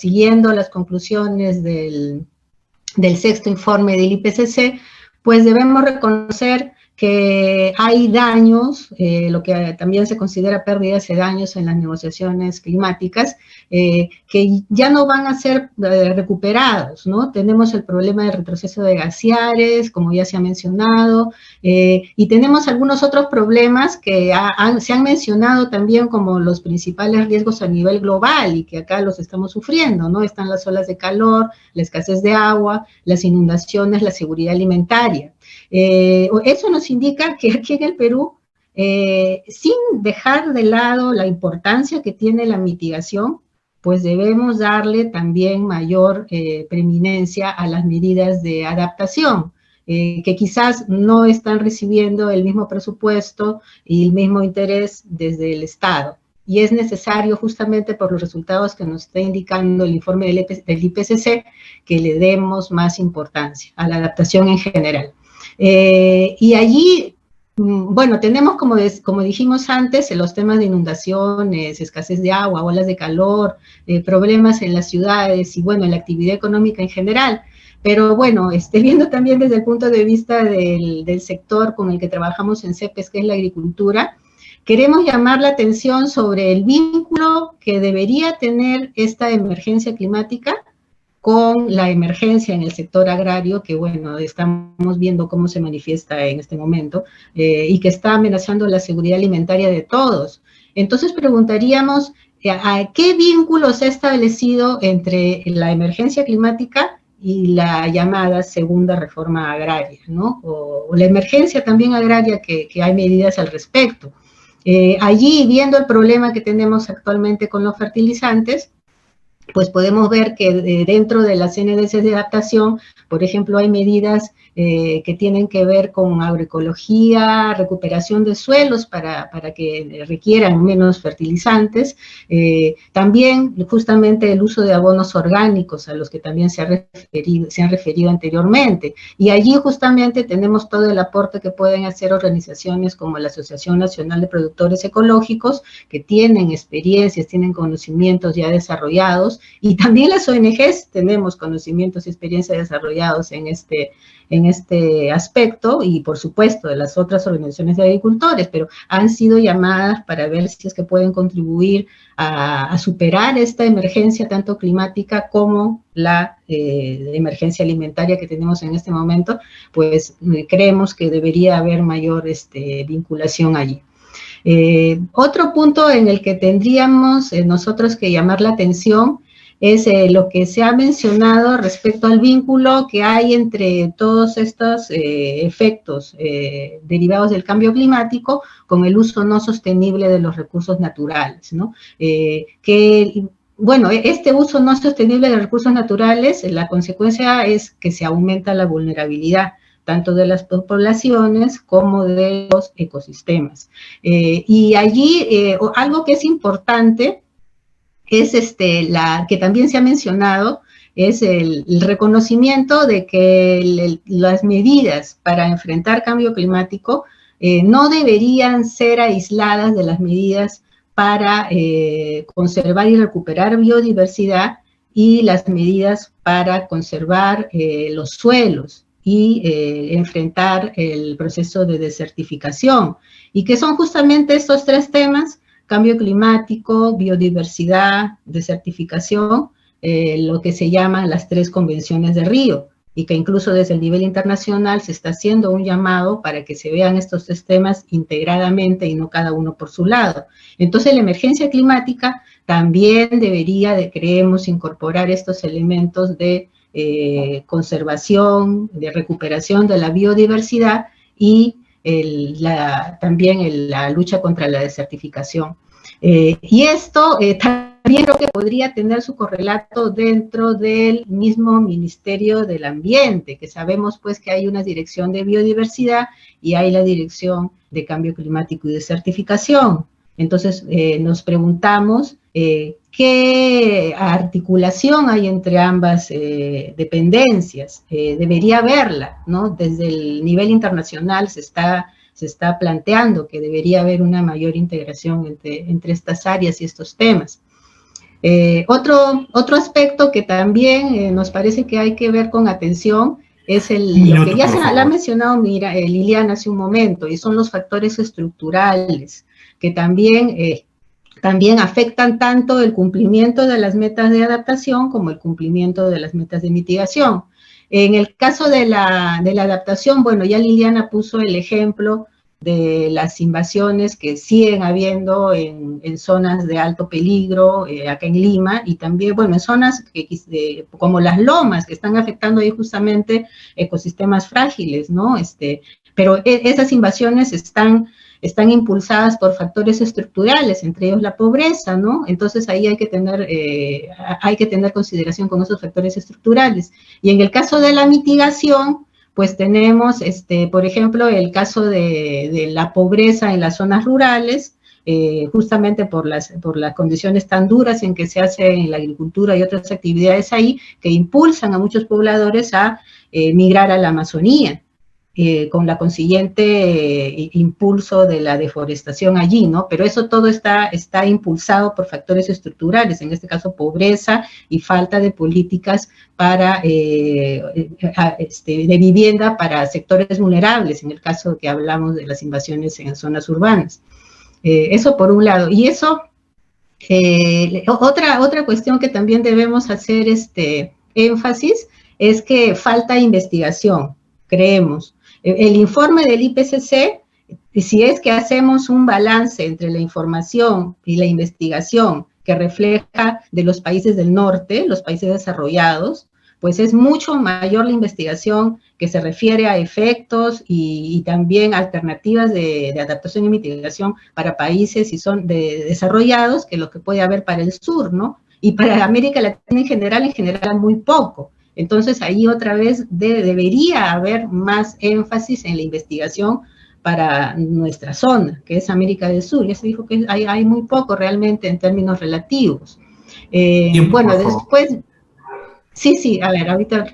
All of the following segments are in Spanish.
siguiendo las conclusiones del sexto informe del IPCC, pues debemos reconocer que hay daños, lo que también se considera pérdidas de daños en las negociaciones climáticas, que ya no van a ser recuperados, ¿no? Tenemos el problema del retroceso de glaciares, como ya se ha mencionado, y tenemos algunos otros problemas que se han mencionado también como los principales riesgos a nivel global y que acá los estamos sufriendo, ¿no? Están las olas de calor, la escasez de agua, las inundaciones, la seguridad alimentaria. Eso nos indica que aquí en el Perú, sin dejar de lado la importancia que tiene la mitigación, pues debemos darle también mayor preeminencia a las medidas de adaptación, que quizás no están recibiendo el mismo presupuesto y el mismo interés desde el Estado. Y es necesario, justamente por los resultados que nos está indicando el informe del IPCC, que le demos más importancia a la adaptación en general. Y allí, bueno, tenemos, como dijimos antes, los temas de inundaciones, escasez de agua, olas de calor, problemas en las ciudades y, bueno, en la actividad económica en general. Pero, bueno, viendo también desde el punto de vista del sector con el que trabajamos en CEPES, que es la agricultura, queremos llamar la atención sobre el vínculo que debería tener esta emergencia climática con la emergencia en el sector agrario, que bueno, estamos viendo cómo se manifiesta en este momento, y que está amenazando la seguridad alimentaria de todos. Entonces preguntaríamos, ¿a qué vínculo se ha establecido entre la emergencia climática y la llamada segunda reforma agraria, ¿no? O la emergencia también agraria, que hay medidas al respecto. Allí, viendo el problema que tenemos actualmente con los fertilizantes, pues podemos ver que dentro de las NDCs de adaptación, por ejemplo, hay medidas que tienen que ver con agroecología, recuperación de suelos para que requieran menos fertilizantes, también justamente el uso de abonos orgánicos a los que también se han referido anteriormente, y allí justamente tenemos todo el aporte que pueden hacer organizaciones como la Asociación Nacional de Productores Ecológicos, que tienen experiencias, tienen conocimientos ya desarrollados, y también las ONGs tenemos conocimientos y experiencias desarrollados en este aspecto, y por supuesto de las otras organizaciones de agricultores, pero han sido llamadas para ver si es que pueden contribuir a superar esta emergencia tanto climática como la emergencia alimentaria que tenemos en este momento. Pues creemos que debería haber mayor vinculación allí. Otro punto en el que tendríamos nosotros que llamar la atención es lo que se ha mencionado respecto al vínculo que hay entre todos estos efectos derivados del cambio climático con el uso no sostenible de los recursos naturales, ¿no? Bueno, este uso no sostenible de recursos naturales, la consecuencia es que se aumenta la vulnerabilidad tanto de las poblaciones como de los ecosistemas. Y allí algo que es importante es que también se ha mencionado, es el reconocimiento de que las medidas para enfrentar cambio climático no deberían ser aisladas de las medidas para conservar y recuperar biodiversidad y las medidas para conservar los suelos y enfrentar el proceso de desertificación, y que son justamente estos tres temas: cambio climático, biodiversidad, desertificación, lo que se llaman las 3 convenciones de Río, y que incluso desde el nivel internacional se está haciendo un llamado para que se vean estos 3 temas integradamente y no cada uno por su lado. Entonces la emergencia climática también debería, creemos, incorporar estos elementos de conservación, de recuperación de la biodiversidad y también la lucha contra la desertificación. Y esto también creo que podría tener su correlato dentro del mismo Ministerio del Ambiente, que sabemos pues que hay una dirección de biodiversidad y hay la dirección de cambio climático y desertificación. Entonces nos preguntamos qué articulación hay entre ambas dependencias. Debería haberla, ¿no? Desde el nivel internacional se está planteando que debería haber una mayor integración entre estas áreas y estos temas. Otro aspecto que también nos parece que hay que ver con atención es lo que ya se la ha mencionado Liliana hace un momento, y son los factores estructurales, que también afectan tanto el cumplimiento de las metas de adaptación como el cumplimiento de las metas de mitigación. En el caso de la adaptación, bueno, ya Liliana puso el ejemplo de las invasiones que siguen habiendo en zonas de alto peligro, acá en Lima, y también, bueno, en zonas como las lomas, que están afectando ahí justamente ecosistemas frágiles, ¿no? Pero esas invasiones están impulsadas por factores estructurales, entre ellos la pobreza, ¿no? Entonces ahí hay que tener consideración con esos factores estructurales. Y en el caso de la mitigación, pues tenemos, por ejemplo, el caso de la pobreza en las zonas rurales, justamente por las condiciones tan duras en que se hace en la agricultura y otras actividades ahí, que impulsan a muchos pobladores a migrar a la Amazonía. Con la consiguiente impulso de la deforestación allí, ¿no? Pero eso todo está impulsado por factores estructurales, en este caso pobreza y falta de políticas de vivienda para sectores vulnerables, en el caso que hablamos de las invasiones en zonas urbanas. Eso por un lado. Y eso, otra cuestión que también debemos hacer énfasis es que falta investigación, creemos. El informe del IPCC, si es que hacemos un balance entre la información y la investigación que refleja de los países del norte, los países desarrollados, pues es mucho mayor la investigación que se refiere a efectos y también alternativas de adaptación y mitigación para países y son desarrollados que lo que puede haber para el sur, ¿no? Y para América Latina en general muy poco. Entonces, ahí otra vez debería haber más énfasis en la investigación para nuestra zona, que es América del Sur. Ya se dijo que hay muy poco realmente en términos relativos. Bueno, después... Sí, a ver, ahorita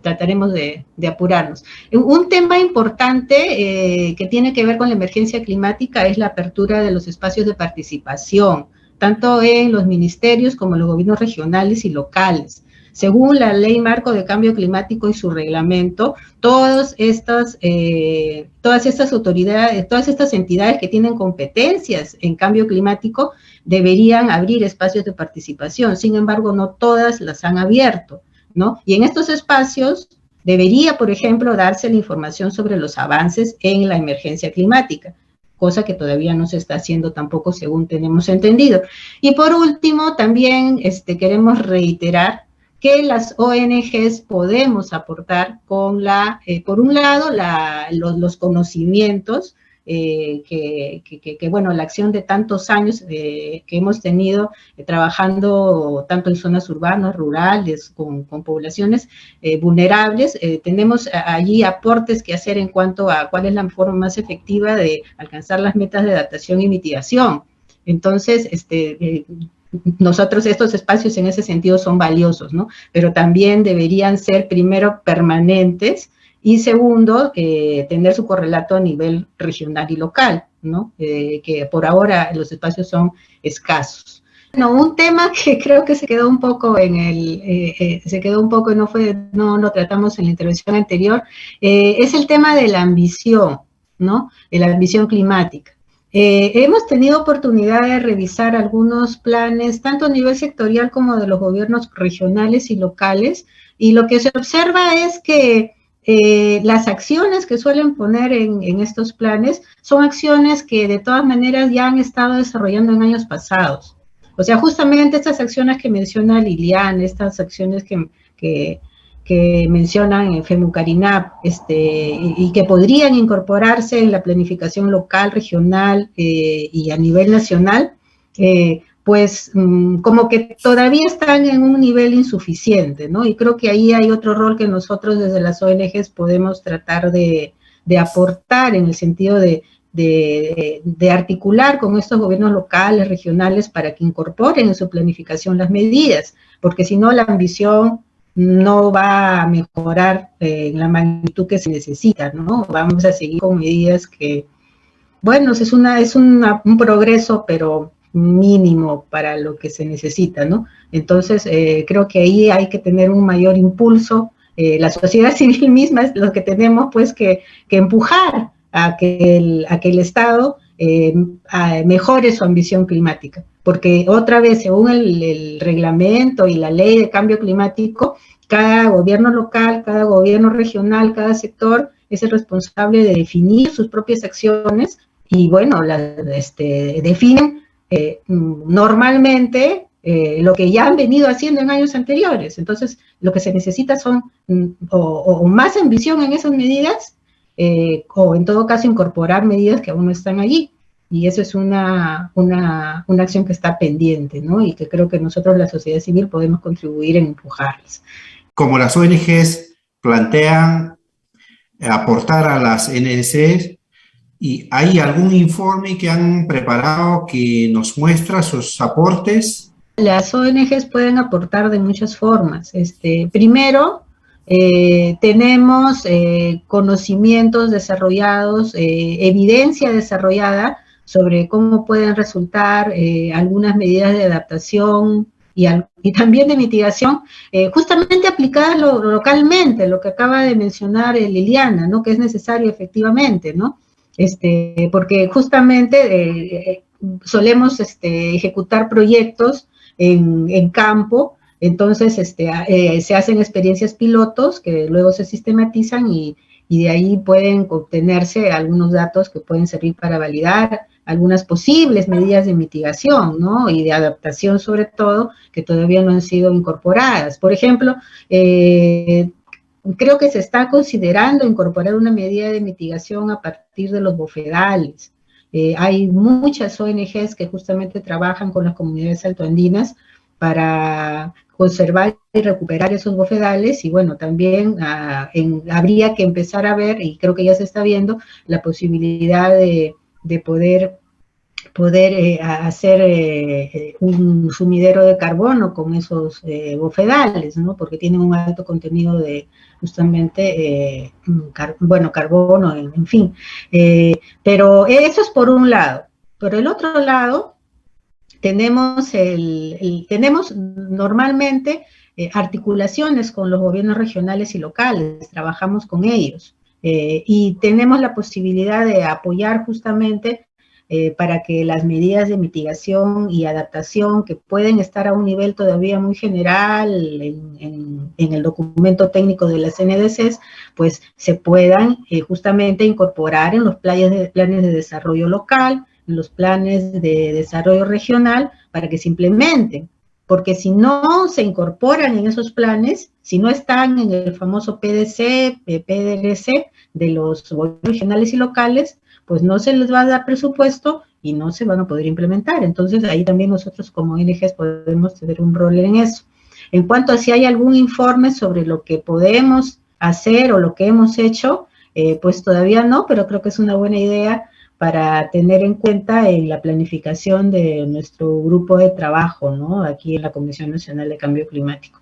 trataremos de apurarnos. Un tema importante que tiene que ver con la emergencia climática es la apertura de los espacios de participación, tanto en los ministerios como en los gobiernos regionales y locales. Según la Ley Marco de Cambio Climático y su reglamento, todas estas autoridades, todas estas entidades que tienen competencias en cambio climático deberían abrir espacios de participación. Sin embargo, no todas las han abierto, ¿no? Y en estos espacios debería, por ejemplo, darse la información sobre los avances en la emergencia climática, cosa que todavía no se está haciendo tampoco según tenemos entendido. Y por último, también queremos reiterar que las ONGs podemos aportar con por un lado, los conocimientos, bueno, la acción de tantos años que hemos tenido trabajando tanto en zonas urbanas, rurales, con poblaciones vulnerables, tenemos allí aportes que hacer en cuanto a cuál es la forma más efectiva de alcanzar las metas de adaptación y mitigación. Entonces, nosotros estos espacios en ese sentido son valiosos, ¿no? Pero también deberían ser primero permanentes y segundo, tener su correlato a nivel regional y local, ¿no? Que por ahora los espacios son escasos. Bueno, un tema que creo que se quedó un poco no lo tratamos en la intervención anterior, es el tema de la ambición, ¿no? De la ambición climática. Hemos tenido oportunidad de revisar algunos planes, tanto a nivel sectorial como de los gobiernos regionales y locales, y lo que se observa es que las acciones que suelen poner en estos planes son acciones que de todas maneras ya han estado desarrollando en años pasados. O sea, justamente estas acciones que menciona Liliana, estas acciones que mencionan en FEMUCARINAP, y que podrían incorporarse en la planificación local, regional y a nivel nacional, pues como que todavía están en un nivel insuficiente, ¿no? Y creo que ahí hay otro rol que nosotros desde las ONGs podemos tratar de aportar en el sentido de articular con estos gobiernos locales, regionales, para que incorporen en su planificación las medidas, porque si no la ambición no va a mejorar en la magnitud que se necesita, ¿no? Vamos a seguir con medidas que, bueno, es un progreso, pero mínimo para lo que se necesita, ¿no? Entonces, creo que ahí hay que tener un mayor impulso. La sociedad civil misma es lo que tenemos, pues, que empujar a que el Estado mejore su ambición climática. Porque otra vez, según el reglamento y la ley de cambio climático, cada gobierno local, cada gobierno regional, cada sector es el responsable de definir sus propias acciones y, bueno, definen normalmente lo que ya han venido haciendo en años anteriores. Entonces, lo que se necesita son o más ambición en esas medidas, o en todo caso incorporar medidas que aún no están allí. Y eso es una acción que está pendiente, ¿no? Y que creo que nosotros, la sociedad civil, podemos contribuir en empujarlas. Como las ONGs plantean aportar a las NDCs, ¿y hay algún informe que han preparado que nos muestra sus aportes? Las ONGs pueden aportar de muchas formas. Primero, tenemos conocimientos desarrollados, evidencia desarrollada sobre cómo pueden resultar algunas medidas de adaptación y también de mitigación, justamente aplicadas localmente, lo que acaba de mencionar Liliana, ¿no? Que es necesario efectivamente, ¿no? Porque justamente solemos ejecutar proyectos en campo, entonces se hacen experiencias pilotos que luego se sistematizan y de ahí pueden obtenerse algunos datos que pueden servir para validar algunas posibles medidas de mitigación, ¿no? Y de adaptación sobre todo, que todavía no han sido incorporadas. Por ejemplo, creo que se está considerando incorporar una medida de mitigación a partir de los bofedales. Hay muchas ONGs que justamente trabajan con las comunidades altoandinas para conservar y recuperar esos bofedales y bueno, también habría que empezar a ver, y creo que ya se está viendo, la posibilidad de poder hacer un sumidero de carbono con esos bofedales, ¿no? Porque tienen un alto contenido de justamente, carbono, en fin. Pero eso es por un lado. Por el otro lado, tenemos normalmente articulaciones con los gobiernos regionales y locales, trabajamos con ellos y tenemos la posibilidad de apoyar justamente para que las medidas de mitigación y adaptación que pueden estar a un nivel todavía muy general en el documento técnico de las NDCs, pues se puedan justamente incorporar en los planes de desarrollo local, en los planes de desarrollo regional, para que se implementen. Porque si no se incorporan en esos planes, si no están en el famoso PDC, PDLC de los gobiernos regionales y locales, pues no se les va a dar presupuesto y no se van a poder implementar. Entonces, ahí también nosotros como ONGs podemos tener un rol en eso. En cuanto a si hay algún informe sobre lo que podemos hacer o lo que hemos hecho, pues todavía no, pero creo que es una buena idea para tener en cuenta en la planificación de nuestro grupo de trabajo, ¿no? Aquí en la Comisión Nacional de Cambio Climático.